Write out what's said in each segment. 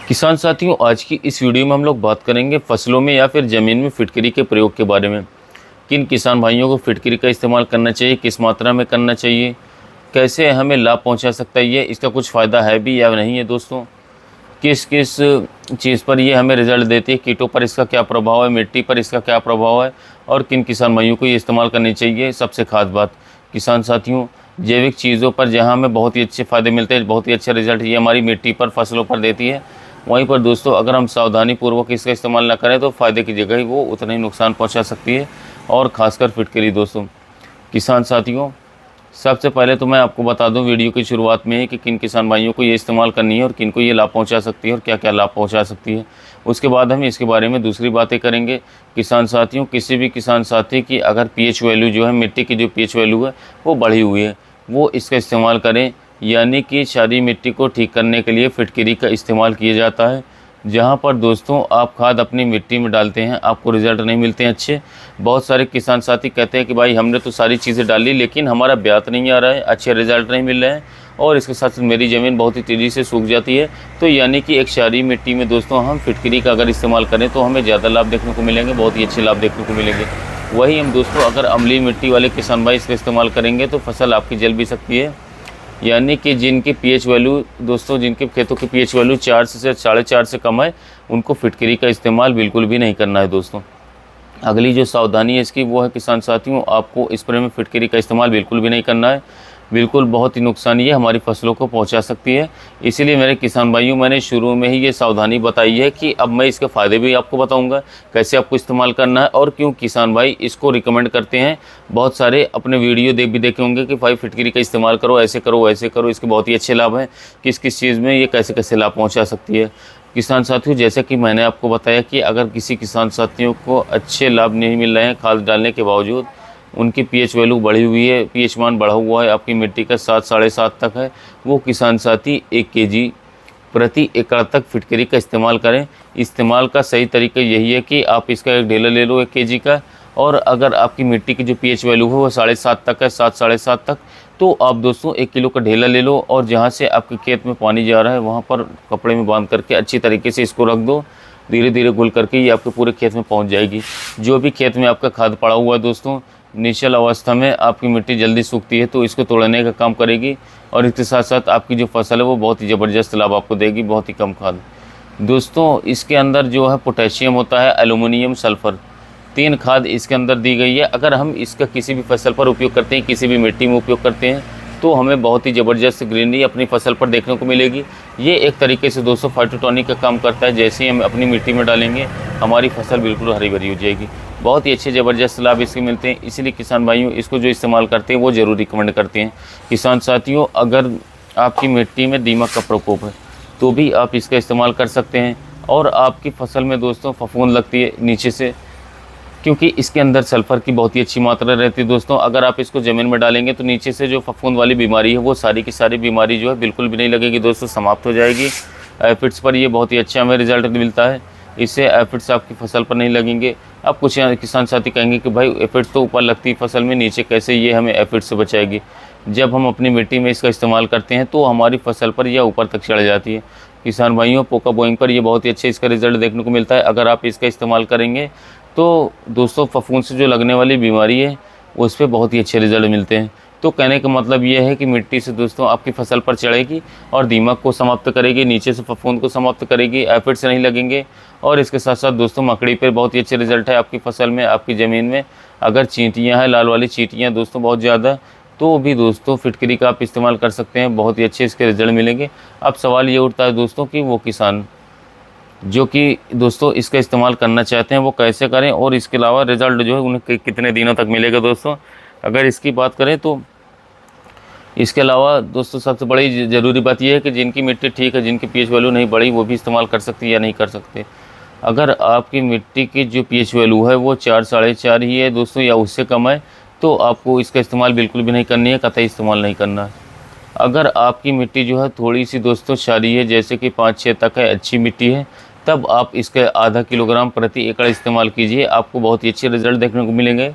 किसान साथियों, आज की इस वीडियो में हम लोग बात करेंगे फसलों में या फिर ज़मीन में फिटकरी के प्रयोग के बारे में। किन किसान भाइयों को फिटकरी का इस्तेमाल करना चाहिए, किस मात्रा में करना चाहिए, कैसे हमें लाभ पहुंचा सकता है ये, इसका कुछ फ़ायदा है भी या नहीं है दोस्तों, किस किस चीज़ पर ये हमें रिज़ल्ट देती है, कीटों पर इसका क्या प्रभाव है, मिट्टी पर इसका क्या प्रभाव है और किन किसान भाइयों को ये इस्तेमाल करनी चाहिए। सबसे ख़ास बात किसान साथियों, जैविक चीज़ों पर जहाँ हमें बहुत ही अच्छे फ़ायदे मिलते हैं, बहुत ही अच्छा रिज़ल्ट ये हमारी मिट्टी पर, फसलों पर देती है, वहीं पर दोस्तों अगर हम सावधानीपूर्वक इसका इस्तेमाल ना करें तो फ़ायदे की जगह ही वो उतना ही नुकसान पहुंचा सकती है, और ख़ासकर फिटकरी। दोस्तों किसान साथियों, सबसे पहले तो मैं आपको बता दूं वीडियो की शुरुआत में ही कि किन किसान भाइयों को ये इस्तेमाल करनी है और किन को ये लाभ पहुंचा सकती है और क्या क्या लाभ पहुंचा सकती है। उसके बाद हम इसके बारे में दूसरी बातें करेंगे। किसान साथियों, किसी भी किसान साथी की अगर पीएच वैल्यू जो है, मिट्टी की जो पीएच वैल्यू है वो बढ़ी हुई है, वो इसका इस्तेमाल करें। यानी कि क्षारीय मिट्टी को ठीक करने के लिए फिटकरी का इस्तेमाल किया जाता है। जहाँ पर दोस्तों आप खाद अपनी मिट्टी में डालते हैं, आपको रिज़ल्ट नहीं मिलते हैं अच्छे। बहुत सारे किसान साथी कहते हैं कि भाई हमने तो सारी चीज़ें डाली लेकिन हमारा ब्यात नहीं आ रहा है, अच्छे रिज़ल्ट नहीं मिल रहे हैं, और इसके साथ साथ मेरी ज़मीन बहुत ही तेज़ी से सूख जाती है। तो यानी कि एक क्षारीय मिट्टी में दोस्तों हम फिटकरी का अगर इस्तेमाल करें तो हमें ज़्यादा लाभ देखने को मिलेंगे, बहुत ही अच्छे लाभ देखने को मिलेंगे। वही हम दोस्तों अगर अम्लीय मिट्टी वाले किसान भाई इसका इस्तेमाल करेंगे तो फसल आपकी जल भी सकती है। यानी कि जिनकी पीएच वैल्यू दोस्तों, जिनके खेतों की पीएच वैल्यू 4 से 4.5 से कम है, उनको फिटकरी का इस्तेमाल बिल्कुल भी नहीं करना है दोस्तों। अगली जो सावधानी है इसकी वो है किसान साथियों, आपको स्प्रे में फिटकरी का इस्तेमाल बिल्कुल भी नहीं करना है। बिल्कुल बहुत ही नुकसान ये हमारी फसलों को पहुंचा सकती है। इसीलिए मेरे किसान भाइयों, मैंने शुरू में ही ये सावधानी बताई है कि अब मैं इसके फ़ायदे भी आपको बताऊंगा, कैसे आपको इस्तेमाल करना है और क्यों किसान भाई इसको रिकमेंड करते हैं। बहुत सारे अपने वीडियो देखे होंगे कि भाई फिटकरी का इस्तेमाल करो, ऐसे करो वैसे करो, इसके बहुत ही अच्छे लाभ हैं, किस किस चीज़ में ये कैसे कैसे लाभ पहुँचा सकती है। किसान साथियों, जैसा कि मैंने आपको बताया कि अगर किसी किसान साथियों को अच्छे लाभ नहीं मिल रहे हैं खाद डालने के बावजूद, उनकी पीएच वैल्यू बढ़ी हुई है, पीएच मान बढ़ा हुआ है, आपकी मिट्टी का 7 साढ़े 7 तक है, वो किसान साथी 1 केजी प्रति एकड़ तक फिटकरी का इस्तेमाल करें। इस्तेमाल का सही तरीका यही है कि आप इसका एक ढेला ले लो 1 केजी का, और अगर आपकी मिट्टी की जो पीएच वैल्यू है वो 7.5 तक है, 7 साढ़े 7 तक, तो आप दोस्तों 1 किलो का ढेला ले लो और जहाँ से आपके खेत में पानी जा रहा है वहाँ पर कपड़े में बांध करके अच्छी तरीके से इसको रख दो। धीरे धीरे घुल करके ये आपके पूरे खेत में पहुँच जाएगी। जो भी खेत में आपका खाद पड़ा हुआ है दोस्तों, निचल अवस्था में आपकी मिट्टी जल्दी सूखती है तो इसको तोड़ने का काम करेगी, और इसके साथ साथ आपकी जो फसल है वो बहुत ही ज़बरदस्त लाभ आपको देगी, बहुत ही कम खाद। दोस्तों इसके अंदर जो है पोटेशियम होता है, एल्युमिनियम, सल्फ़र, 3 खाद इसके अंदर दी गई है। अगर हम इसका किसी भी फसल पर उपयोग करते हैं, किसी भी मिट्टी में उपयोग करते हैं, तो हमें बहुत ही ज़बरदस्त ग्रीनरी अपनी फसल पर देखने को मिलेगी। ये एक तरीके से दोस्तों फाइटोटॉनिक का काम करता है। जैसे ही हम अपनी मिट्टी में डालेंगे हमारी फसल बिल्कुल हरी भरी हो जाएगी। बहुत ही अच्छे ज़बरदस्त लाभ इसके मिलते हैं, इसीलिए किसान भाइयों इसको जो इस्तेमाल करते हैं वो ज़रूर रिकमेंड करते हैं। किसान साथियों, अगर आपकी मिट्टी में दीमक का प्रकोप है तो भी आप इसका इस्तेमाल कर सकते हैं, और आपकी फसल में दोस्तों फफूंद लगती है नीचे से, क्योंकि इसके अंदर सल्फ़र की बहुत ही अच्छी मात्रा रहती है दोस्तों। अगर आप इसको ज़मीन में डालेंगे तो नीचे से जो फफूंद वाली बीमारी है वो सारी की सारी बीमारी जो है बिल्कुल भी नहीं लगेगी दोस्तों, समाप्त हो जाएगी। एफिड्स पर ये बहुत ही अच्छा हमें रिज़ल्ट मिलता है, इससे एफिड्स आपकी फसल पर नहीं लगेंगे। अब कुछ किसान साथी कहेंगे कि भाई एफिड्स तो ऊपर लगती है फसल में, नीचे कैसे ये हमें एफिड्स से बचाएगी। जब हम अपनी मिट्टी में इसका इस्तेमाल करते हैं तो हमारी फसल पर यह ऊपर तक चढ़ जाती है। किसान भाइयों, पोका बोइंग पर ये बहुत ही अच्छे इसका रिज़ल्ट देखने को मिलता है। अगर आप इसका इस्तेमाल करेंगे तो दोस्तों फफूंद से जो लगने वाली बीमारी है उस पर बहुत ही अच्छे रिज़ल्ट मिलते हैं। तो कहने का मतलब ये है कि मिट्टी से दोस्तों आपकी फसल पर चढ़ेगी और दीमक को समाप्त करेगी, नीचे से फफूंद को समाप्त करेगी, एफिड से नहीं लगेंगे। और इसके साथ साथ दोस्तों मकड़ी पर बहुत ही अच्छे रिज़ल्ट है आपकी फसल में, आपकी ज़मीन में। अगर चींटियाँ हैं, लाल वाली चींटियाँ दोस्तों बहुत ज़्यादा, तो भी दोस्तों फिटकरी का आप इस्तेमाल कर सकते हैं, बहुत ही अच्छे इसके रिज़ल्ट मिलेंगे। अब सवाल ये उठता है दोस्तों कि वो किसान जो कि दोस्तों इसका इस्तेमाल करना चाहते हैं वो कैसे करें, और इसके अलावा रिज़ल्ट जो है उन्हें कितने दिनों तक मिलेगा दोस्तों। अगर इसकी बात करें तो इसके अलावा दोस्तों सबसे बड़ी ज़रूरी बात यह है कि जिनकी मिट्टी ठीक है, जिनकी पीएच वैल्यू नहीं बढ़ी, वो भी इस्तेमाल कर सकते हैं या नहीं कर सकते। अगर आपकी मिट्टी की जो पीएच वैल्यू है वो 4 साढ़े 4 ही है दोस्तों, या उससे कम है, तो आपको इसका इस्तेमाल बिल्कुल भी नहीं करनी है, कतई इस्तेमाल नहीं करना है। अगर आपकी मिट्टी जो है थोड़ी सी दोस्तों क्षारीय है, जैसे कि 5-6 तक है, अच्छी मिट्टी है, तब आप इसका आधा किलोग्राम प्रति एकड़ इस्तेमाल कीजिए, आपको बहुत ही अच्छे रिज़ल्ट देखने को मिलेंगे,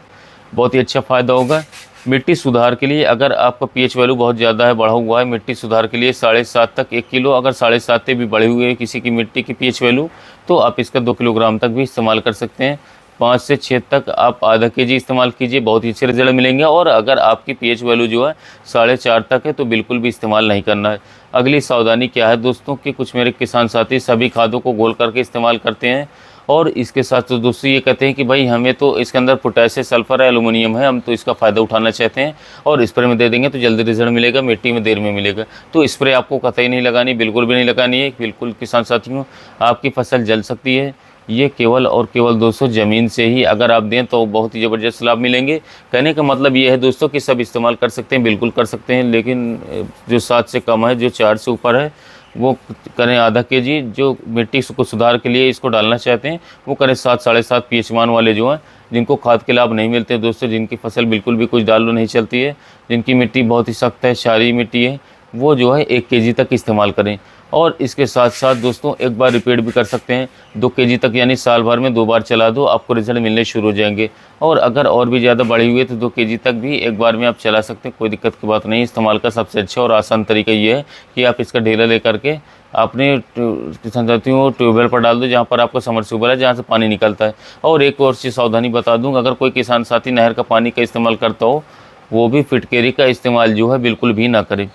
बहुत ही अच्छा फ़ायदा होगा। मिट्टी सुधार के लिए अगर आपका पीएच वैल्यू बहुत ज़्यादा है, बढ़ा हुआ है, मिट्टी सुधार के लिए 7.5 तक 1 किलो, अगर 7.5 से भी बढ़ी हुई है किसी की मिट्टी की पीएच वैल्यू, तो आप इसका 2 किलोग्राम तक भी इस्तेमाल कर सकते हैं। 5 से 6 तक आप आधा केजी इस्तेमाल कीजिए, बहुत ही अच्छे रिजल्ट मिलेंगे। और अगर आपकी पीएच वैल्यू जो है 4.5 तक है तो बिल्कुल भी इस्तेमाल नहीं करना है। अगली सावधानी क्या है दोस्तों कि कुछ मेरे किसान साथी सभी खादों को घोल करके इस्तेमाल करते हैं, और इसके साथ तो दोस्तों ये कहते हैं कि भाई हमें तो इसके अंदर पोटेशियम, सल्फर है, एल्युमिनियम है, हम तो इसका फ़ायदा उठाना चाहते हैं और स्प्रे में दे देंगे तो जल्दी रिजल्ट मिलेगा, मिट्टी में देर में मिलेगा। तो स्प्रे आपको कतई नहीं लगानी, बिल्कुल भी नहीं लगानी है। बिल्कुल किसान साथियों, आपकी फसल जल सकती है। ये केवल और केवल दोस्तों ज़मीन से ही अगर आप दें तो बहुत ही ज़बरदस्त लाभ मिलेंगे। कहने का मतलब ये है दोस्तों कि सब इस्तेमाल कर सकते हैं, बिल्कुल कर सकते हैं, लेकिन जो 7 से कम है, जो 4 से ऊपर है, वो करें आधा केजी। जो मिट्टी को सुधार के लिए इसको डालना चाहते हैं वो करें 7, 7.5 पीएच मान वाले जो हैं, जिनको खाद के लाभ नहीं मिलते दोस्तों, जिनकी फसल बिल्कुल भी कुछ डालो नहीं चलती है, जिनकी मिट्टी बहुत ही सख्त है, क्षारीय मिट्टी है, वो जो है 1 केजी तक इस्तेमाल करें। और इसके साथ साथ दोस्तों एक बार रिपीट भी कर सकते हैं, 2 केजी तक, यानी साल भर में 2 बार चला दो, आपको रिजल्ट मिलने शुरू हो जाएंगे। और अगर और भी ज़्यादा बढ़ी हुई है तो 2 केजी तक भी एक बार में आप चला सकते हैं, कोई दिक्कत की बात नहीं। इस्तेमाल का सबसे अच्छा और आसान तरीका ये है कि आप इसका ढेला लेकर के अपने किसान साथियों ट्यूबवेल पर डाल दो, जहाँ पर आपका समरसेबल है, जहाँ से पानी निकलता है। और एक और चीज़ सावधानी बता दूँ, अगर कोई किसान साथी नहर का पानी का इस्तेमाल करता हो, वो भी फिटकरी का इस्तेमाल जो है बिल्कुल भी ना करें।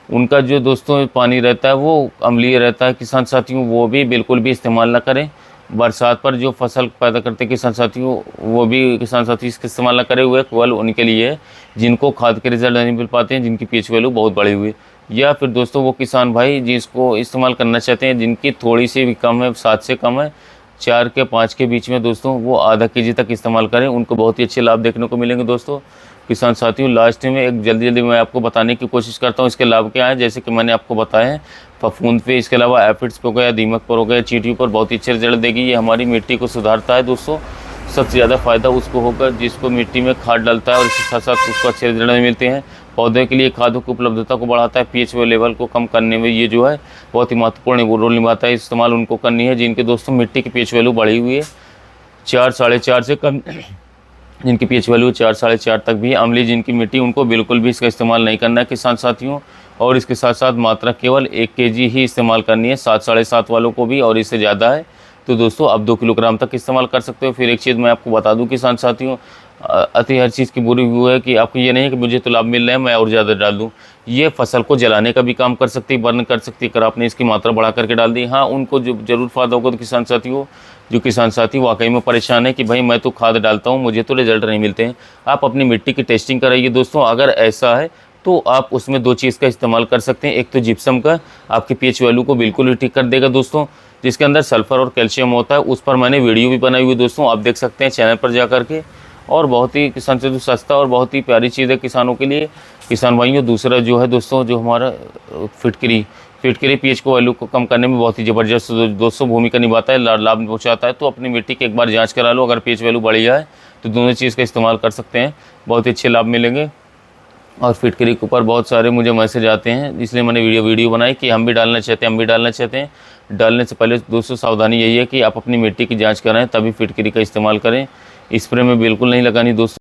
उनका जो दोस्तों पानी रहता है वो अम्लीय रहता है किसान साथियों, वो भी बिल्कुल भी इस्तेमाल ना करें। बरसात पर जो फसल पैदा करते हैं किसान साथियों, वो भी किसान साथी इसका इस्तेमाल ना करे हुए, केवल उनके लिए है जिनको खाद के रिजल्ट नहीं मिल पाते हैं, जिनकी पीएच वैल्यू बहुत बढ़ी हुई है। या फिर दोस्तों वो किसान भाई जिसको इस्तेमाल करना चाहते हैं, जिनकी थोड़ी सी भी कम है, 7 से कम है, 4 के 5 के बीच में दोस्तों, वो आधा केजी तक इस्तेमाल करें, उनको बहुत ही अच्छे लाभ देखने को मिलेंगे दोस्तों। किसान साथियों लास्ट में एक जल्दी मैं आपको बताने की कोशिश करता हूँ इसके लाभ क्या है। जैसे कि मैंने आपको बताया है, फफूंद पे, इसके अलावा एफिड्स पे हो गया, दीमक पर हो गया, चींटियों पर बहुत ही अच्छे रिजल्ट देगी। ये हमारी मिट्टी को सुधारता है दोस्तों। सबसे ज़्यादा फ़ायदा उसको होगा जिसको मिट्टी में खाद डालता है और इसके साथ साथ उसको अच्छे रिजल्ट मिलते हैं। पौधे के लिए खादों की उपलब्धता को बढ़ाता है, पीएच लेवल को कम करने में ये जो है बहुत ही महत्वपूर्ण रोल निभाता है। इस्तेमाल उनको करनी है जिनके दोस्तों मिट्टी की पीएच वैल्यू बढ़ी हुई है 4, 4.5 से कम, जिनकी पीएच वैल्यू 4, 4.5 तक भी है, अम्लीय जिनकी मिट्टी, उनको बिल्कुल भी इसका इस्तेमाल नहीं करना है किसान साथियों। और इसके साथ साथ मात्रा केवल 1 केजी ही इस्तेमाल करनी है, 7, 7.5 वालों को भी, और इससे ज़्यादा है तो दोस्तों आप 2 किलोग्राम तक इस्तेमाल कर सकते हो। फिर एक चीज़ मैं आपको बता दूं किसान साथियों, अति हर चीज़ की बुरी व्यू है कि आपको ये नहीं है कि मुझे तो लाभ मिल रहा है मैं और ज़्यादा डाल दूं। ये फसल को जलाने का भी काम कर सकती है, बर्न कर सकती है अगर आपने इसकी मात्रा बढ़ा करके डाल दी। हाँ, उनको जो ज़रूर फ़ायदा होगा तो किसान साथियों, जो किसान साथी वाकई में परेशान है कि भाई मैं तो खाद डालता हूँ, मुझे तो रिजल्ट नहीं मिलते हैं, आप अपनी मिट्टी की टेस्टिंग कराइए दोस्तों। अगर ऐसा है तो आप उसमें 2 चीज़ का इस्तेमाल कर सकते हैं। एक तो जिप्सम का, आपकी पीएच वैल्यू को बिल्कुल ही ठीक कर देगा दोस्तों, जिसके अंदर सल्फर और कैल्शियम होता है। उस पर मैंने वीडियो भी बनाई हुई है दोस्तों, आप देख सकते हैं चैनल पर जा करके। और बहुत ही किसान से सस्ता और बहुत ही प्यारी चीज़ है किसानों के लिए, किसान भाइयों। दूसरा जो है दोस्तों, जो हमारा फिटकरी पीएच को वैल्यू को कम करने में बहुत ही ज़बरदस्त दोस्तों भूमिका निभाता है, लाभ पहुँचाता है। तो अपनी मिट्टी की एक बार जाँच करा लो, अगर पीएच वैल्यू बढ़िया है तो दोनों चीज़ का इस्तेमाल कर सकते हैं, बहुत ही अच्छे लाभ मिलेंगे। और फिटकरी के ऊपर बहुत सारे मुझे मैसेज आते हैं, इसलिए मैंने वीडियो बनाई कि हम भी डालना चाहते हैं। डालने से पहले दोस्तों सावधानी यही है कि आप अपनी मिट्टी की जांच कराएं, तभी फिटकरी का इस्तेमाल करें। स्प्रे में बिल्कुल नहीं लगानी दोस्तों।